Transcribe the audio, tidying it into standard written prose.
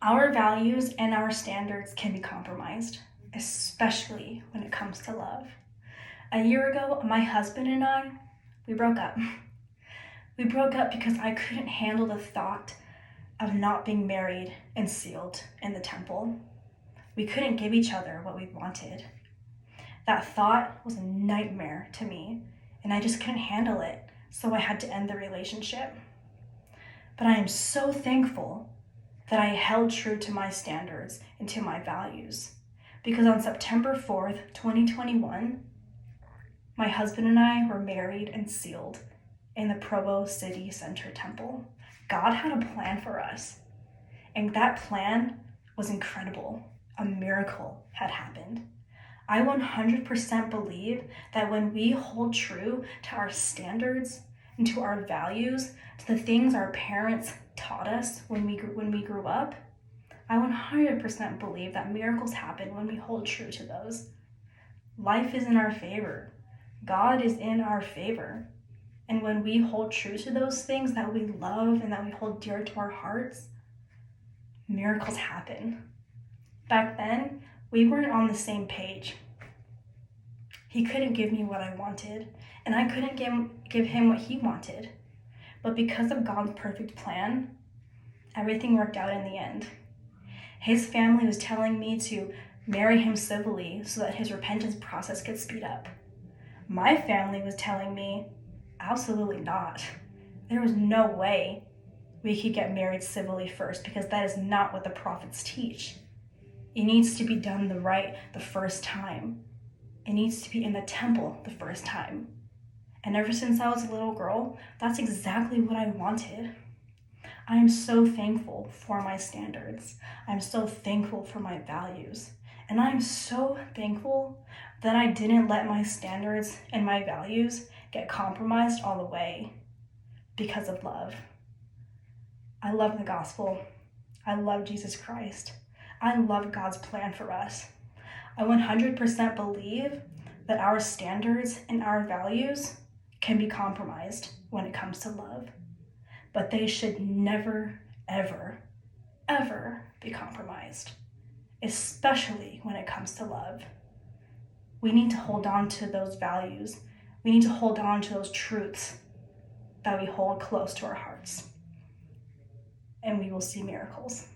Our values and our standards can be compromised, especially when it comes to love. A year ago, my husband and I, we broke up. We broke up because I couldn't handle the thought of not being married and sealed in the temple. We couldn't give each other what we wanted. That thought was a nightmare to me, and I just couldn't handle it, so I had to end the relationship. But I am so thankful that I held true to my standards and to my values, because on September 4th, 2021, my husband and I were married and sealed in the Provo City Center Temple. God had a plan for us, and that plan was incredible. A miracle had happened. I 100% believe that when we hold true to our standards and to our values, to the things our parents taught us when we grew up, I 100% believe that miracles happen when we hold true to those. Life is in our favor. God is in our favor. And when we hold true to those things that we love and that we hold dear to our hearts, miracles happen. Back then, we weren't on the same page. He couldn't give me what I wanted, and I couldn't give him what he wanted. But because of God's perfect plan, everything worked out in the end. His family was telling me to marry him civilly so that his repentance process could speed up. My family was telling me, absolutely not. There was no way we could get married civilly first, because that is not what the prophets teach. It needs to be done the first time. It needs to be in the temple the first time. And ever since I was a little girl, that's exactly what I wanted. I am so thankful for my standards. I'm so thankful for my values. And I'm so thankful that I didn't let my standards and my values get compromised all the way because of love. I love the gospel. I love Jesus Christ. I love God's plan for us. I 100% believe that our standards and our values can be compromised when it comes to love, but they should never, ever, ever be compromised, especially when it comes to love. We need to hold on to those values. We need to hold on to those truths that we hold close to our hearts, and we will see miracles.